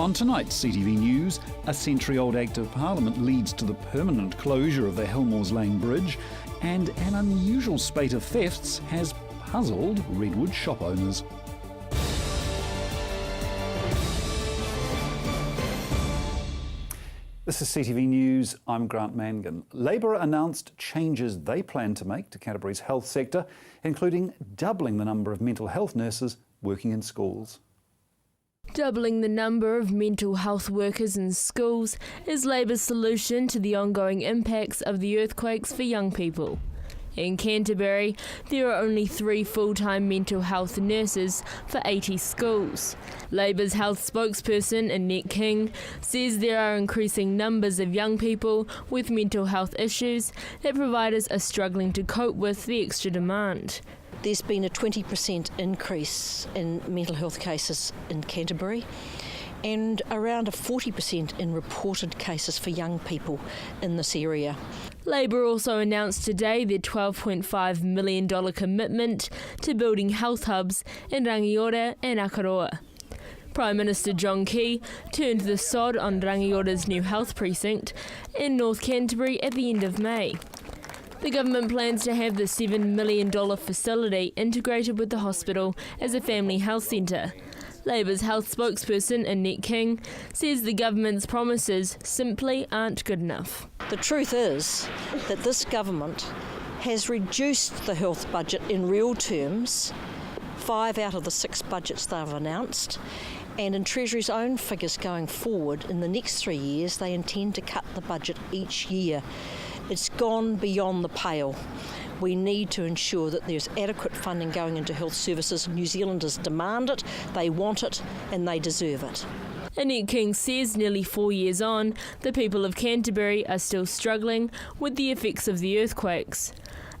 On tonight's CTV News, a century-old Act of Parliament leads to the permanent closure of the Helmores Lane Bridge, and an unusual spate of thefts has puzzled Redwood shop owners. This is CTV News, I'm Grant Mangan. Labor announced changes they plan to make to Canterbury's health sector, including doubling the number of mental health nurses working in schools. Doubling the number of mental health workers in schools is Labor's solution to the ongoing impacts of the earthquakes for young people. In Canterbury, there are only 3 full-time mental health nurses for 80 schools. Labor's health spokesperson, Annette King, says there are increasing numbers of young people with mental health issues that providers are struggling to cope with the extra demand. There's been a 20% increase in mental health cases in Canterbury and around a 40% in reported cases for young people in this area. Labor also announced today their $12.5 million commitment to building health hubs in Rangiora and Akaroa. Prime Minister John Key turned the sod on Rangiora's new health precinct in North Canterbury at the end of May. The government plans to have the $7 million facility integrated with the hospital as a family health centre. Labor's health spokesperson, Annette King, says the government's promises simply aren't good enough. The truth is that this government has reduced the health budget in real terms, 5 out of the 6 budgets they've announced, and in Treasury's own figures going forward, in the next 3 years, they intend to cut the budget each year. It's gone beyond the pale. We need to ensure that there's adequate funding going into health services. New Zealanders demand it, they want it, and they deserve it. Annette King says nearly 4 years on, the people of Canterbury are still struggling with the effects of the earthquakes.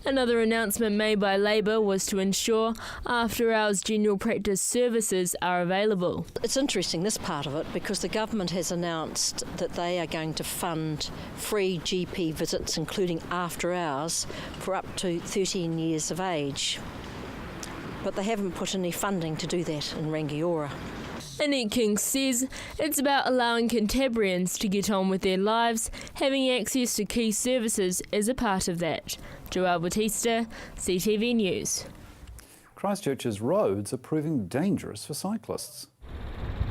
Another announcement made by Labor was to ensure after-hours general practice services are available. It's interesting, this part of it, because the government has announced that they are going to fund free GP visits, including after-hours, for up to 13 years of age. But they haven't put any funding to do that in Rangiora. Annette King says it's about allowing Cantabrians to get on with their lives. Having access to key services is a part of that. Joelle Batista, CTV News. Christchurch's roads are proving dangerous for cyclists.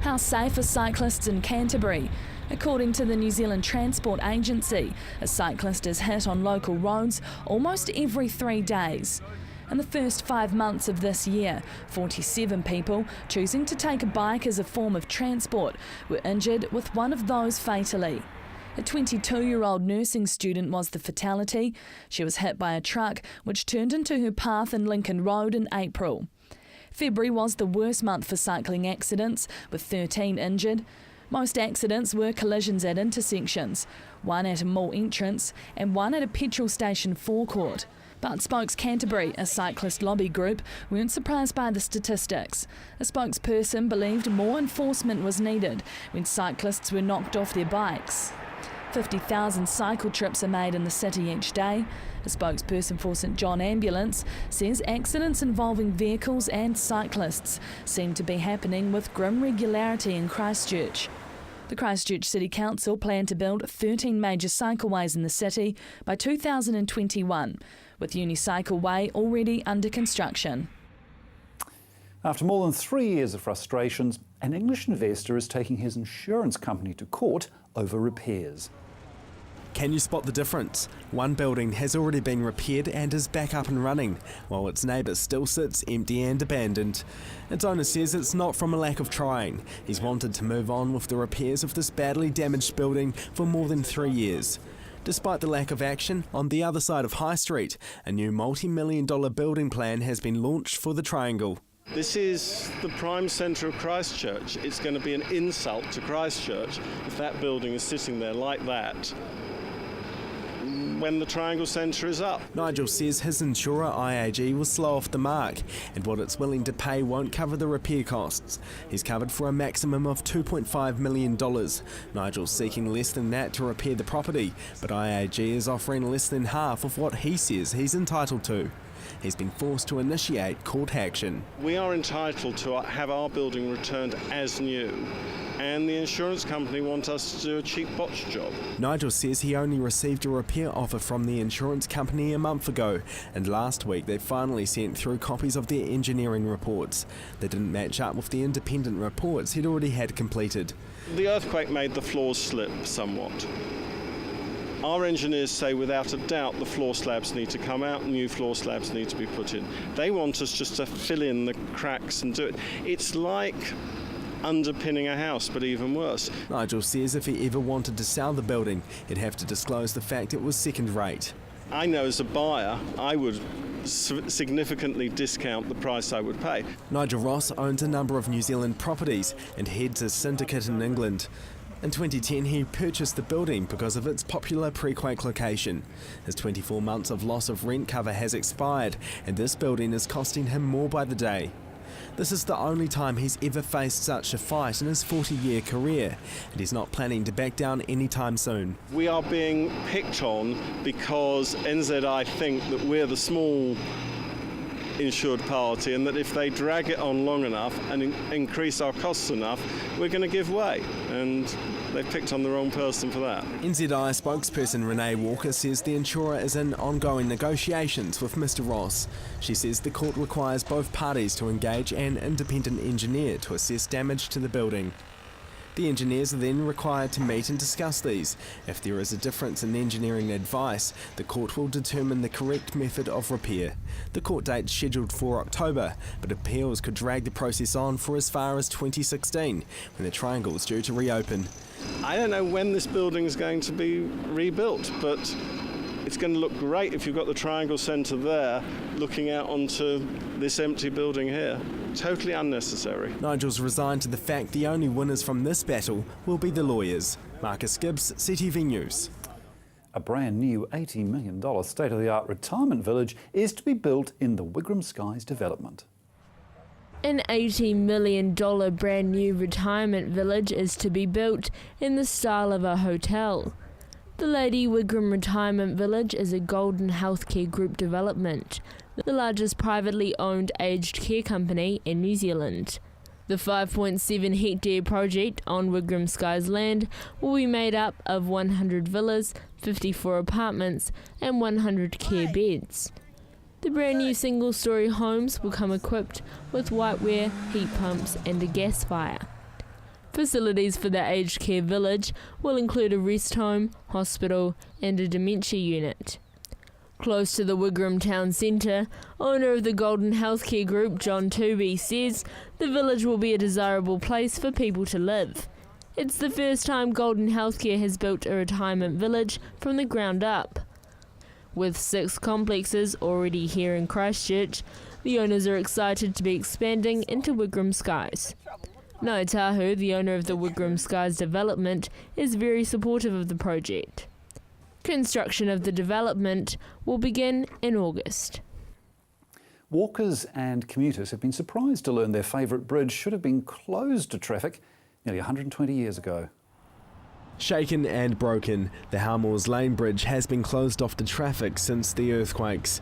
How safe are cyclists in Canterbury? According to the New Zealand Transport Agency, a cyclist is hit on local roads almost every 3 days. In the first 5 months of this year, 47 people choosing to take a bike as a form of transport were injured, with one of those fatally. A 22-year-old nursing student was the fatality. She was hit by a truck which turned into her path in Lincoln Road in April. February was the worst month for cycling accidents, with 13 injured. Most accidents were collisions at intersections, one at a mall entrance and one at a petrol station forecourt. But Spokes Canterbury, a cyclist lobby group, weren't surprised by the statistics. A spokesperson believed more enforcement was needed when cyclists were knocked off their bikes. 50,000 cycle trips are made in the city each day. A spokesperson for St John Ambulance says accidents involving vehicles and cyclists seem to be happening with grim regularity in Christchurch. The Christchurch City Council plan to build 13 major cycleways in the city by 2021, with Unicycle Way already under construction. After more than 3 years of frustrations, an English investor is taking his insurance company to court over repairs. Can you spot the difference? One building has already been repaired and is back up and running, while its neighbour still sits empty and abandoned. Its owner says it's not from a lack of trying. He's wanted to move on with the repairs of this badly damaged building for more than 3 years. Despite the lack of action, on the other side of High Street, a new multi-million-dollar building plan has been launched for the Triangle. This is the prime centre of Christchurch. It's going to be an insult to Christchurch if that building is sitting there like that when the Triangle Centre is up. Nigel says his insurer IAG was slow off the mark, and what it's willing to pay won't cover the repair costs. He's covered for a maximum of $2.5 million. Nigel's seeking less than that to repair the property, but IAG is offering less than half of what he says he's entitled to. He's been forced to initiate court action. We are entitled to have our building returned as new, and the insurance company want us to do a cheap botch job. Nigel says he only received a repair offer from the insurance company a month ago, and last week they finally sent through copies of their engineering reports. They didn't match up with the independent reports he'd already had completed. The earthquake made the floors slip somewhat. Our engineers say without a doubt the floor slabs need to come out, new floor slabs need to be put in. They want us just to fill in the cracks and do it. It's like underpinning a house, but even worse. Nigel says if he ever wanted to sell the building, he'd have to disclose the fact it was second rate. I know as a buyer, I would significantly discount the price I would pay. Nigel Ross owns a number of New Zealand properties and heads a syndicate in England. In 2010, he purchased the building because of its popular pre-quake location. His 24 months of loss of rent cover has expired, and this building is costing him more by the day. This is the only time he's ever faced such a fight in his 40-year career, and he's not planning to back down anytime soon. We are being picked on because NZI think that we're the small insured party, and that if they drag it on long enough and increase our costs enough, we're going to give way, and they've picked on the wrong person for that. NZI spokesperson Renee Walker says the insurer is in ongoing negotiations with Mr Ross. She says the court requires both parties to engage an independent engineer to assess damage to the building. The engineers are then required to meet and discuss these. If there is a difference in engineering advice, the court will determine the correct method of repair. The court date is scheduled for October, but appeals could drag the process on for as far as 2016, when the triangle is due to reopen. I don't know when this building is going to be rebuilt, but it's going to look great if you've got the triangle centre there looking out onto this empty building here. Totally unnecessary. Nigel's resigned to the fact the only winners from this battle will be the lawyers. Marcus Gibbs, CTV News. A brand new $80 million state-of-the-art retirement village is to be built in the Wigram Skies development. An $80 million brand new retirement village is to be built in the style of a hotel. The Lady Wigram Retirement Village is a Golden Healthcare Group development, the largest privately owned aged care company in New Zealand. The 5.7 hectare project on Wigram Skies land will be made up of 100 villas, 54 apartments and 100 care beds. The brand new single-storey homes will come equipped with whiteware, heat pumps and a gas fire. Facilities for the aged care village will include a rest home, hospital and a dementia unit. Close to the Wigram town centre, owner of the Golden Healthcare Group, John Tooby, says the village will be a desirable place for people to live. It's the first time Golden Healthcare has built a retirement village from the ground up. With 6 complexes already here in Christchurch, the owners are excited to be expanding into Wigram Skies. Ngāi Tahu, the owner of the Wigram Skies development, is very supportive of the project. Construction of the development will begin in August. Walkers and commuters have been surprised to learn their favourite bridge should have been closed to traffic nearly 120 years ago. Shaken and broken, the Harmons Lane Bridge has been closed off to traffic since the earthquakes.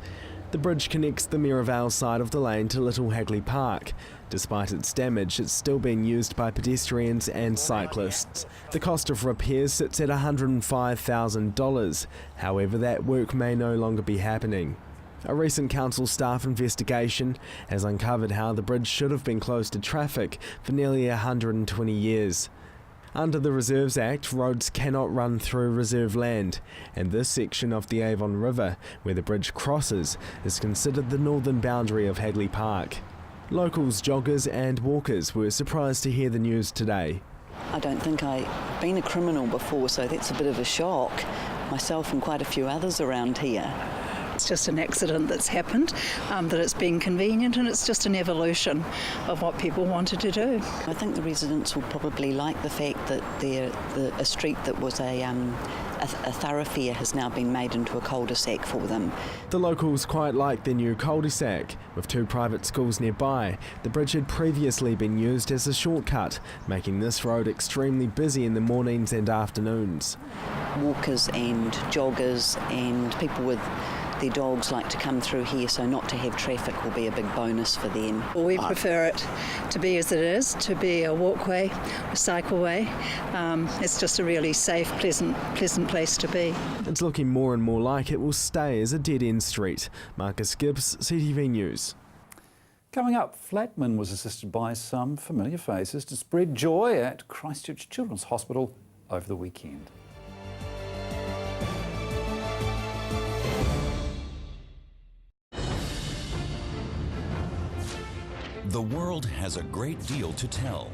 The bridge connects the Mirrorvale side of the lane to Little Hagley Park. Despite its damage, it's still being used by pedestrians and cyclists. The cost of repairs sits at $105,000. However, that work may no longer be happening. A recent council staff investigation has uncovered how the bridge should have been closed to traffic for nearly 120 years. Under the Reserves Act, roads cannot run through reserve land, and this section of the Avon River, where the bridge crosses, is considered the northern boundary of Hagley Park. Locals, joggers and walkers were surprised to hear the news today. I don't think I've been a criminal before, so that's a bit of a shock. Myself and quite a few others around here. It's just an accident that's happened, that it's been convenient, and it's just an evolution of what people wanted to do. I think the residents will probably like the fact that a street that was a thoroughfare has now been made into a cul-de-sac for them. The locals quite like their new cul-de-sac. With 2 private schools nearby, the bridge had previously been used as a shortcut, making this road extremely busy in the mornings and afternoons. Walkers and joggers and people with their dogs like to come through here, so not to have traffic will be a big bonus for them. We prefer it to be as it is, to be a walkway, a cycleway. It's just a really safe, pleasant place to be. It's looking more and more like it will stay as a dead-end street. Marcus Gibbs, CTV News. Coming up, Flatman was assisted by some familiar faces to spread joy at Christchurch Children's Hospital over the weekend. The world has a great deal to tell.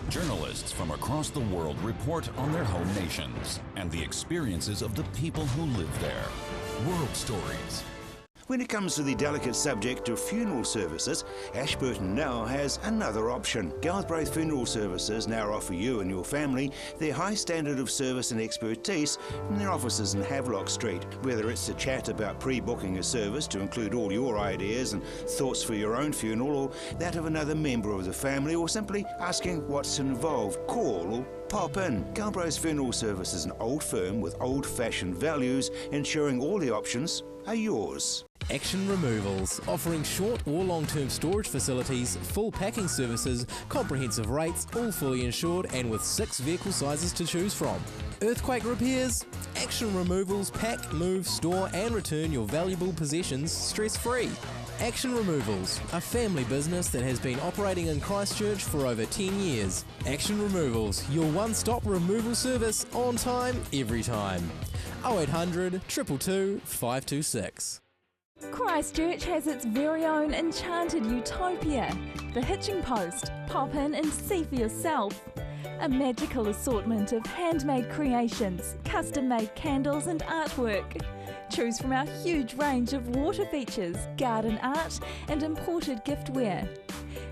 Journalists from across the world report on their home nations and the experiences of the people who live there. World Stories. When it comes to the delicate subject of funeral services, Ashburton now has another option. Galbraith Funeral Services now offer you and your family their high standard of service and expertise in their offices in Havelock Street. Whether it's to chat about pre-booking a service to include all your ideas and thoughts for your own funeral, or that of another member of the family, or simply asking what's involved, call or pop in. Galbraith Funeral Service is an old firm with old-fashioned values, ensuring all the options are yours. Action Removals, offering short or long-term storage facilities, full packing services, comprehensive rates, all fully insured and with 6 vehicle sizes to choose from. Earthquake repairs? Action Removals pack, move, store and return your valuable possessions stress-free. Action Removals, a family business that has been operating in Christchurch for over 10 years. Action Removals, your one-stop removal service on time, every time. 0800 222 526. Christchurch has its very own enchanted utopia, the Hitching Post. Pop in and see for yourself. A magical assortment of handmade creations, custom-made candles and artwork. Choose from our huge range of water features, garden art and imported giftware.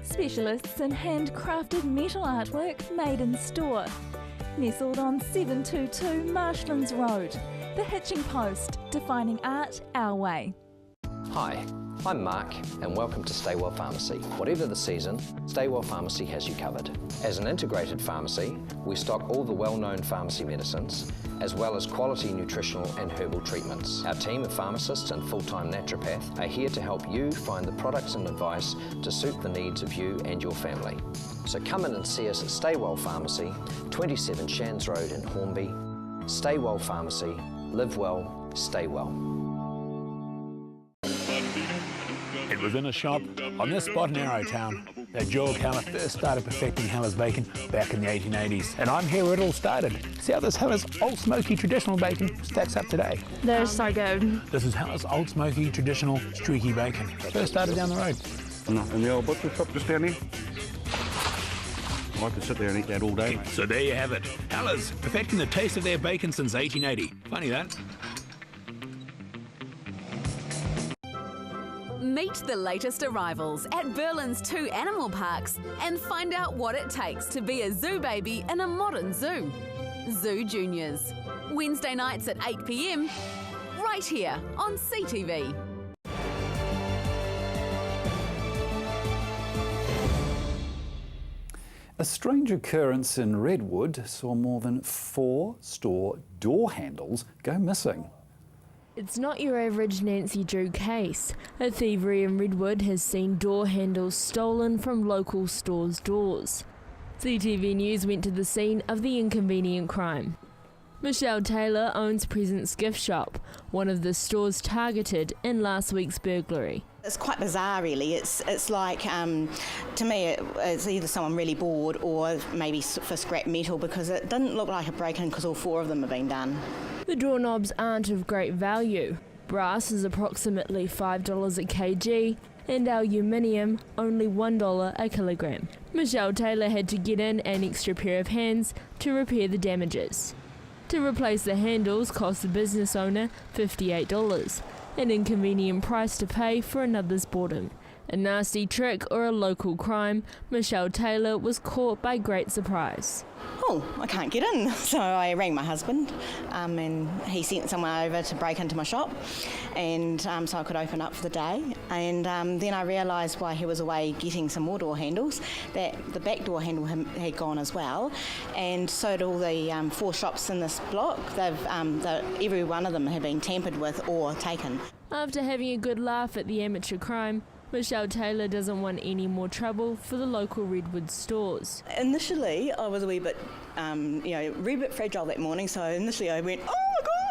Specialists in handcrafted metal artwork made in store. Nestled on 722 Marshlands Road. The Hitching Post, defining art our way. Hi, I'm Mark and welcome to Staywell Pharmacy. Whatever the season, Staywell Pharmacy has you covered. As an integrated pharmacy, we stock all the well-known pharmacy medicines, as well as quality nutritional and herbal treatments. Our team of pharmacists and full-time naturopath are here to help you find the products and advice to suit the needs of you and your family. So come in and see us at Staywell Pharmacy, 27 Shands Road in Hornby. Staywell Pharmacy, live well, stay well. It was in a shop on this spot in Arrowtown that Joel Keller first started perfecting Heller's bacon back in the 1880s. And I'm here where it all started. See how this Heller's Old Smoky traditional bacon stacks up today? They're so good. This is Heller's Old Smoky traditional streaky bacon. First started down the road. And the old butcher shop just down here. I could sit there and eat that all day. So there you have it. Heller's perfecting the taste of their bacon since 1880. Funny that. Meet the latest arrivals at Berlin's 2 animal parks and find out what it takes to be a zoo baby in a modern zoo. Zoo Juniors. Wednesday nights at 8 p.m, right here on CTV. A strange occurrence in Redwood saw more than 4 store door handles go missing. It's not your average Nancy Drew case. A thievery in Redwood has seen door handles stolen from local stores' doors. CTV News went to the scene of the inconvenient crime. Michelle Taylor owns Presents Gift Shop, one of the stores targeted in last week's burglary. It's quite bizarre, really. It's like, to me, it's either someone really bored or maybe for scrap metal, because it didn't look like a break-in because all 4 of them have been done. The doorknobs aren't of great value. Brass is approximately $5 a kg and aluminium only $1 a kilogram. Michelle Taylor had to get in an extra pair of hands to repair the damages. To replace the handles cost the business owner $58, an inconvenient price to pay for another's boredom. A nasty trick or a local crime, Michelle Taylor was caught by great surprise. Oh, I can't get in. So I rang my husband and he sent someone over to break into my shop and so I could open up for the day. And then I realised while he was away getting some more door handles that the back door handle had gone as well, and so did all the 4 shops in this block. Every one of them had been tampered with or taken. After having a good laugh at the amateur crime, Michelle Taylor doesn't want any more trouble for the local Redwood stores. Initially, I was a wee bit, fragile that morning, so initially I went, oh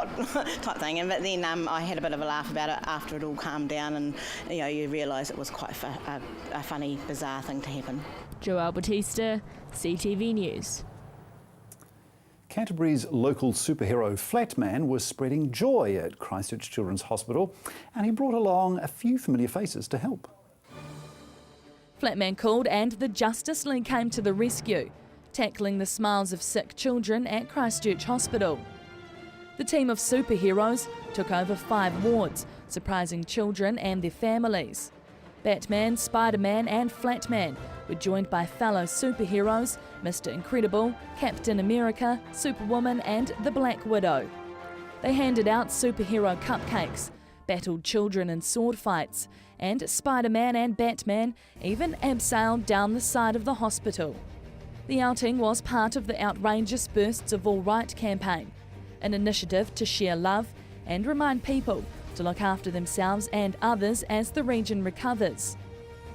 my God, type thing. But then I had a bit of a laugh about it after it all calmed down, and you realise it was quite a funny, bizarre thing to happen. Joelle Batista, CTV News. Canterbury's local superhero Flatman was spreading joy at Christchurch Children's Hospital, and he brought along a few familiar faces to help. Flatman called and the Justice League came to the rescue, tackling the smiles of sick children at Christchurch Hospital. The team of superheroes took over 5 wards, surprising children and their families. Batman, Spider-Man and Flatman were joined by fellow superheroes, Mr. Incredible, Captain America, Superwoman and the Black Widow. They handed out superhero cupcakes, battled children in sword fights, and Spider-Man and Batman even abseiled down the side of the hospital. The outing was part of the Outrageous Bursts of All Right campaign, an initiative to share love and remind people to look after themselves and others as the region recovers.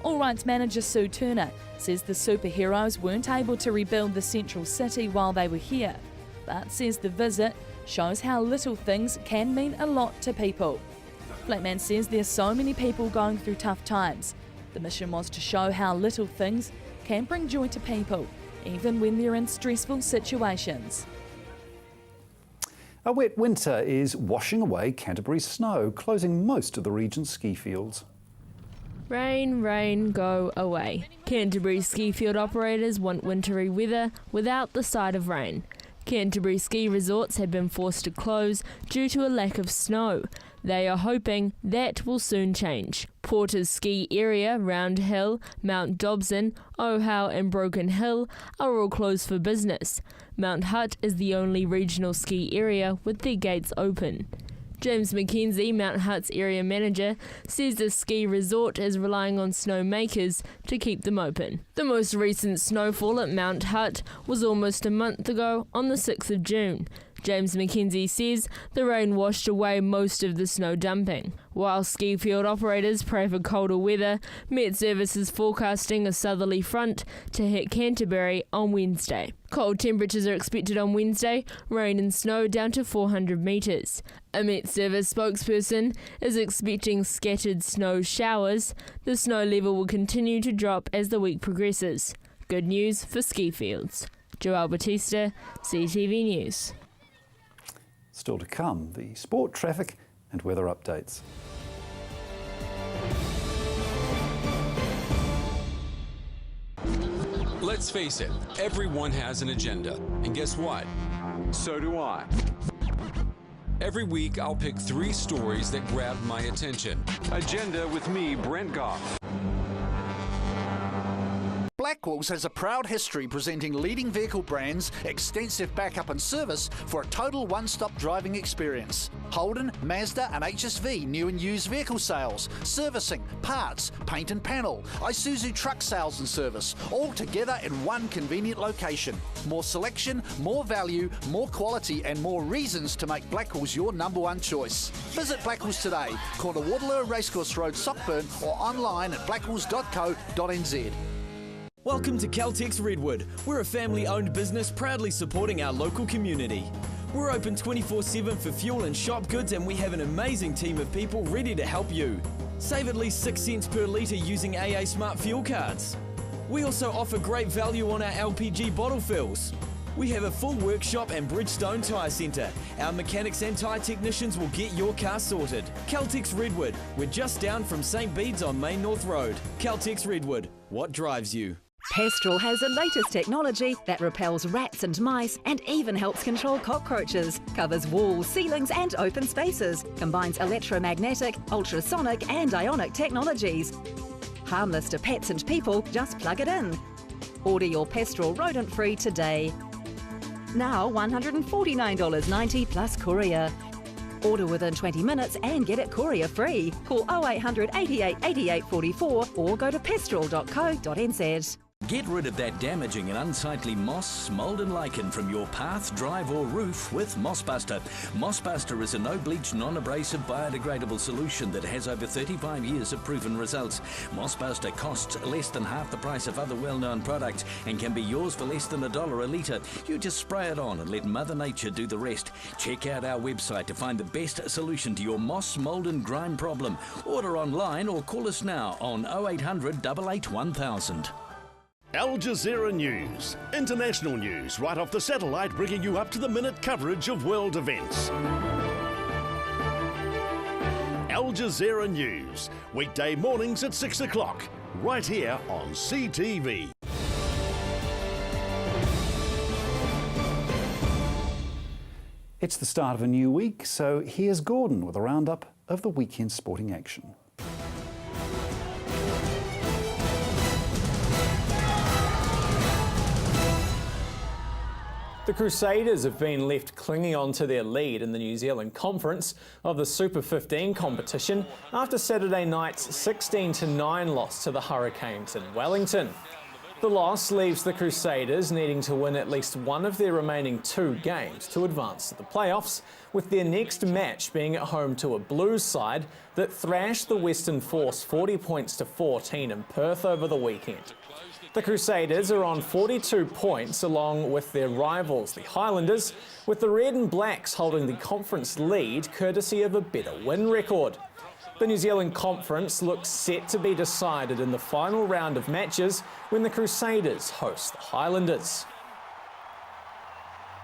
All Rights manager Sue Turner says the superheroes weren't able to rebuild the central city while they were here, but says the visit shows how little things can mean a lot to people. Flatman says there's so many people going through tough times. The mission was to show how little things can bring joy to people, even when they're in stressful situations. A wet winter is washing away Canterbury's snow, closing most of the region's ski fields. Rain, rain, go away. Canterbury ski field operators want wintry weather without the sight of rain. Canterbury ski resorts have been forced to close due to a lack of snow. They are hoping that will soon change. Porter's ski area, Round Hill, Mount Dobson, Ohow and Broken Hill are all closed for business. Mount Hutt is the only regional ski area with their gates open. James McKenzie, Mount Hutt's area manager, says the ski resort is relying on snowmakers to keep them open. The most recent snowfall at Mount Hutt was almost a month ago on the 6th of June. James McKenzie says the rain washed away most of the snow dumping. While ski field operators pray for colder weather, Met Service is forecasting a southerly front to hit Canterbury on Wednesday. Cold temperatures are expected on Wednesday, rain and snow down to 400 metres. A Met Service spokesperson is expecting scattered snow showers. The snow level will continue to drop as the week progresses. Good news for ski fields. Joelle Batista, CTV News. Still to come, the sport, traffic and weather updates. Let's face it, everyone has an agenda. And guess what? So do I. Every week, I'll pick 3 stories that grab my attention. Agenda with me, Brent Goff. Blackwells has a proud history presenting leading vehicle brands, extensive backup and service for a total one-stop driving experience. Holden, Mazda and HSV new and used vehicle sales, servicing, parts, paint and panel, Isuzu truck sales and service, all together in one convenient location. More selection, more value, more quality and more reasons to make Blackwells your #1 choice. Visit Blackwells today, corner Waterloo Racecourse Road, Sockburn or online at blackwells.co.nz. Welcome to Caltex Redwood. We're a family-owned business proudly supporting our local community. We're open 24/7 for fuel and shop goods, and we have an amazing team of people ready to help you. Save at least 6 cents per litre using AA Smart Fuel cards. We also offer great value on our LPG bottle fills. We have a full workshop and Bridgestone Tyre Centre. Our mechanics and tyre technicians will get your car sorted. Caltex Redwood. We're just down from St Bede's on Main North Road. Caltex Redwood. What drives you? Pestral has the latest technology that repels rats and mice and even helps control cockroaches. Covers walls, ceilings and open spaces. Combines electromagnetic, ultrasonic and ionic technologies. Harmless to pets and people, just plug it in. Order your Pestrol rodent-free today. Now $149.90 plus courier. Order within 20 minutes and get it courier free. Call 0800 88 88 44 or go to pestrol.co.nz. Get rid of that damaging and unsightly moss, mould and lichen from your path, drive or roof with Mossbuster. Mossbuster is a no-bleach, non-abrasive, biodegradable solution that has over 35 years of proven results. Mossbuster costs less than half the price of other well-known products and can be yours for less than $1 a litre. You just spray it on and let Mother Nature do the rest. Check out our website to find the best solution to your moss, mould and grime problem. Order online or call us now on 0800 88 1000. Al Jazeera News. International news right off the satellite, bringing you up-to-the-minute coverage of world events. Al Jazeera News. Weekday mornings at 6 o'clock. Right here on CTV. It's the start of a new week, so here's Gordon with a roundup of the weekend sporting action. The Crusaders have been left clinging on to their lead in the New Zealand Conference of the Super 15 competition after Saturday night's 16-9 loss to the Hurricanes in Wellington. The loss leaves the Crusaders needing to win at least one of their remaining 2 games to advance to the playoffs, with their next match being at home to a Blues side that thrashed the Western Force 40 points to 14 in Perth over the weekend. The Crusaders are on 42 points along with their rivals, the Highlanders, with the Red and Blacks holding the conference lead courtesy of a better win record. The New Zealand Conference looks set to be decided in the final round of matches when the Crusaders host the Highlanders.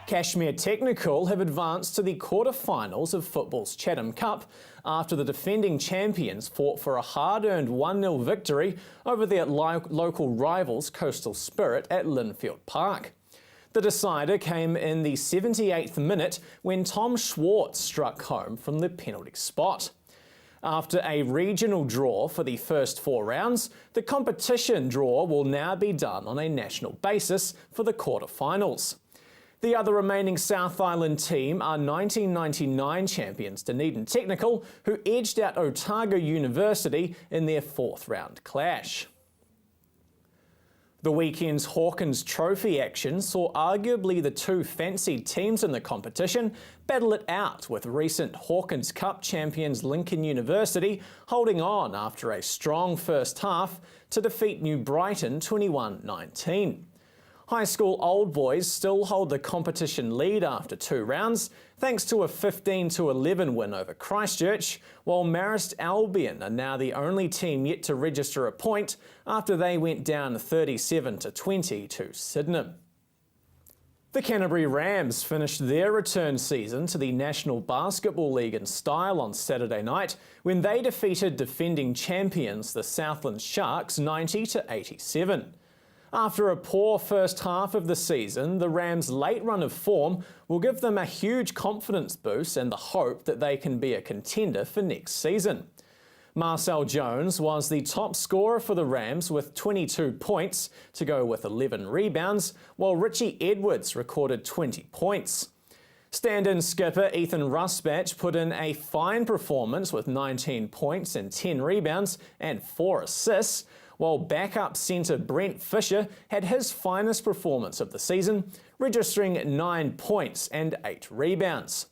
Cashmere Technical have advanced to the quarter-finals of football's Chatham Cup after the defending champions fought for a hard-earned 1-0 victory over their local rivals Coastal Spirit at Linfield Park. The decider came in the 78th minute when Tom Schwartz struck home from the penalty spot. After a regional draw for the first 4 rounds, the competition draw will now be done on a national basis for the quarter-finals. The other remaining South Island team are 1999 champions Dunedin Technical, who edged out Otago University in their 4th round clash. The weekend's Hawkins Trophy action saw arguably the 2 fancied teams in the competition battle it out, with recent Hawkins Cup champions Lincoln University holding on after a strong first half to defeat New Brighton 21-19. High school Old Boys still hold the competition lead after 2 rounds, thanks to a 15-11 win over Christchurch, while Marist Albion are now the only team yet to register a point after they went down 37-20 to Sydenham. The Canterbury Rams finished their return season to the National Basketball League in style on Saturday night when they defeated defending champions the Southland Sharks 90-87. After a poor first half of the season, the Rams' late run of form will give them a huge confidence boost and the hope that they can be a contender for next season. Marcel Jones was the top scorer for the Rams with 22 points to go with 11 rebounds, while Richie Edwards recorded 20 points. Stand-in skipper Ethan Rusbatch put in a fine performance with 19 points and 10 rebounds and 4 assists, while backup centre Brent Fisher had his finest performance of the season, registering 9 points and 8 rebounds.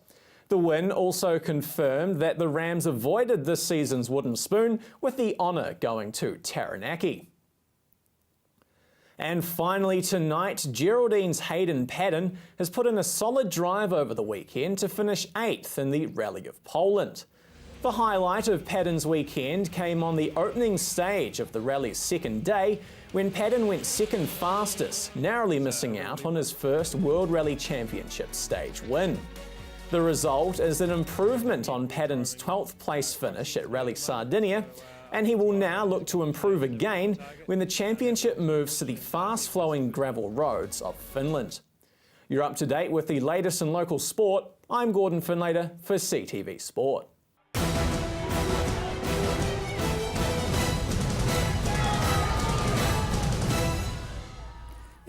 The win also confirmed that the Rams avoided this season's wooden spoon, with the honour going to Taranaki. And finally tonight, Geraldine's Hayden Paddon has put in a solid drive over the weekend to finish 8th in the Rally of Poland. The highlight of Paddon's weekend came on the opening stage of the rally's second day, when Paddon went second fastest, narrowly missing out on his first World Rally Championship stage win. The result is an improvement on Paddon's 12th place finish at Rally Sardinia, and he will now look to improve again when the championship moves to the fast-flowing gravel roads of Finland. You're up to date with the latest in local sport. I'm Gordon Finlater for CTV Sport.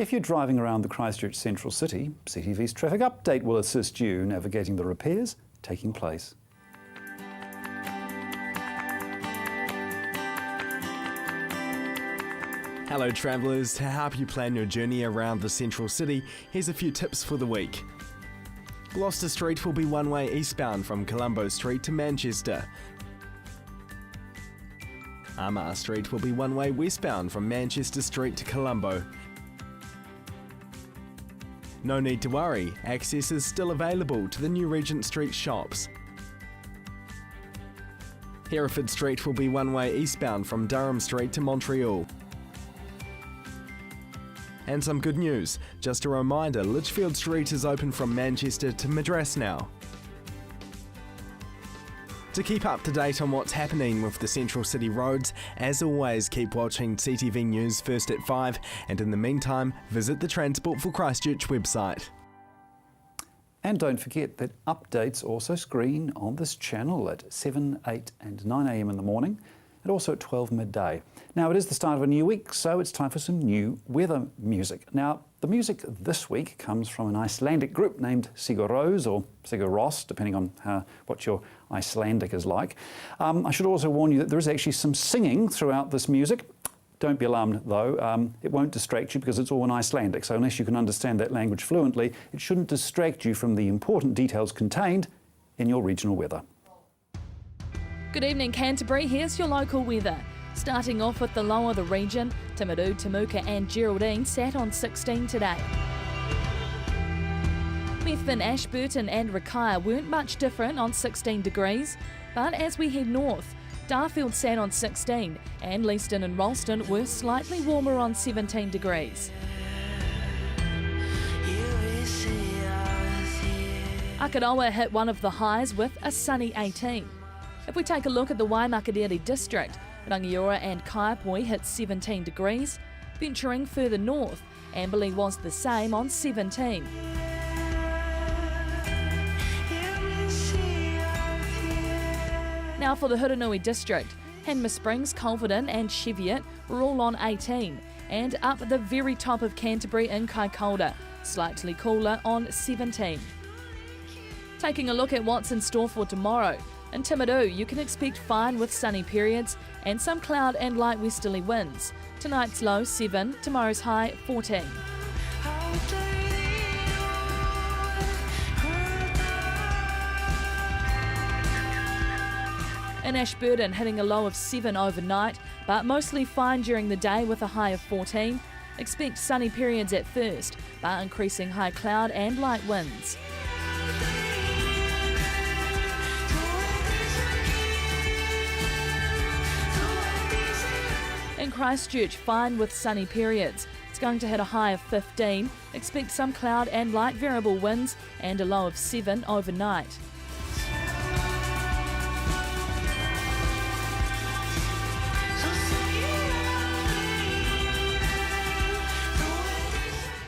If you're driving around the Christchurch Central City, CTV's traffic update will assist you navigating the repairs taking place. Hello travellers, to help you plan your journey around the central city, here's a few tips for the week. Gloucester Street will be one-way eastbound from Colombo Street to Manchester. Armagh Street will be one-way westbound from Manchester Street to Colombo. No need to worry, access is still available to the new Regent Street shops. Hereford Street will be one-way eastbound from Durham Street to Montreal. And some good news, just a reminder, Litchfield Street is open from Manchester to Madras now. To keep up to date on what's happening with the Central City roads, as always keep watching CTV News first at 5, and in the meantime visit the Transport for Christchurch website. And don't forget that updates also screen on this channel at 7, 8 and 9 a.m. in the morning, and also at 12 midday. Now, it is the start of a new week, so it's time for some new weather music. Now, the music this week comes from an Icelandic group named Sigur Rós, or Sigur Rós, depending on what your Icelandic is like. I should also warn you that there is actually some singing throughout this music. Don't be alarmed, though. It won't distract you because it's all in Icelandic, so unless you can understand that language fluently, it shouldn't distract you from the important details contained in your regional weather. Good evening, Canterbury. Here's your local weather. Starting off with the low of the region, Timaru, Temuka and Geraldine sat on 16 today. Methven, Ashburton and Rakaia weren't much different on 16 degrees, but as we head north, Darfield sat on 16 and Leeston and Ralston were slightly warmer on 17 degrees. Akaroa hit one of the highs with a sunny 18. If we take a look at the Waimakadere district, Rangiora and Kaiapoi hit 17 degrees. Venturing further north, Amberley was the same on 17. Now for the Hurunui district, Hanma Springs, Culverden and Cheviot were all on 18, and up at the very top of Canterbury in Kaikoura, slightly cooler on 17. Taking a look at what's in store for tomorrow. In Timaru, you can expect fine with sunny periods and some cloud and light westerly winds. Tonight's low 7, tomorrow's high 14. In Ashburton, hitting a low of 7 overnight, but mostly fine during the day with a high of 14. Expect sunny periods at first, but increasing high cloud and light winds. In Christchurch, fine with sunny periods. It's going to hit a high of 15. Expect some cloud and light variable winds and a low of 7 overnight.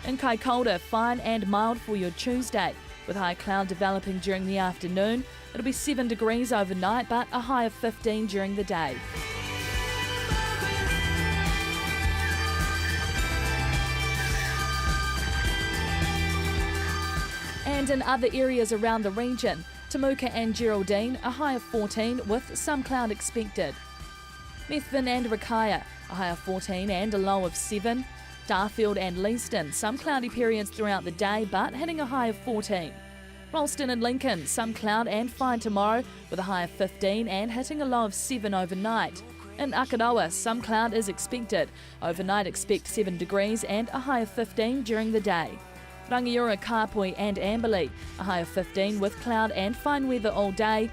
In Kaikoura, fine and mild for your Tuesday, with high cloud developing during the afternoon. It'll be 7 degrees overnight, but a high of 15 during the day. And in other areas around the region, Temuka and Geraldine, a high of 14 with some cloud expected. Methven and Rakaia, a high of 14 and a low of 7. Darfield and Leeston, some cloudy periods throughout the day but hitting a high of 14. Ralston and Lincoln, some cloud and fine tomorrow with a high of 15 and hitting a low of 7 overnight. In Akaroa, some cloud is expected. Overnight expect 7 degrees and a high of 15 during the day. Rangiora, Kaiapoi and Amberley, a high of 15 with cloud and fine weather all day.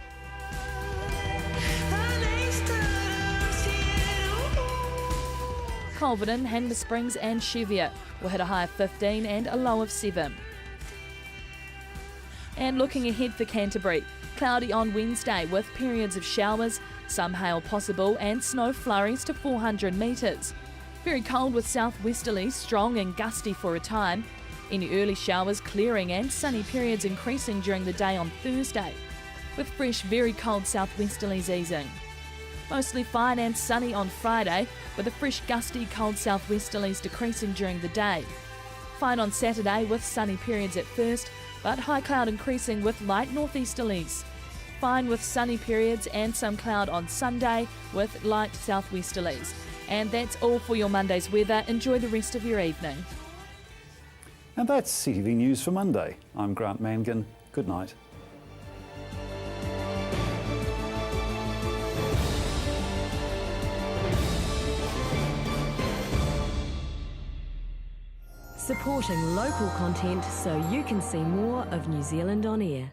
Culverden, Hanma Springs and Cheviot will hit a high of 15 and a low of 7. And looking ahead for Canterbury, cloudy on Wednesday with periods of showers, some hail possible and snow flurries to 400 metres. Very cold with southwesterlies, strong and gusty for a time. Any early showers clearing and sunny periods increasing during the day on Thursday, with fresh, very cold southwesterlies easing. Mostly fine and sunny on Friday, with the fresh, gusty, cold southwesterlies decreasing during the day. Fine on Saturday with sunny periods at first, but high cloud increasing with light northeasterlies. Fine with sunny periods and some cloud on Sunday with light southwesterlies. And that's all for your Monday's weather. Enjoy the rest of your evening. And that's CTV News for Monday. I'm Grant Mangan. Good night. Supporting local content so you can see more of New Zealand on air.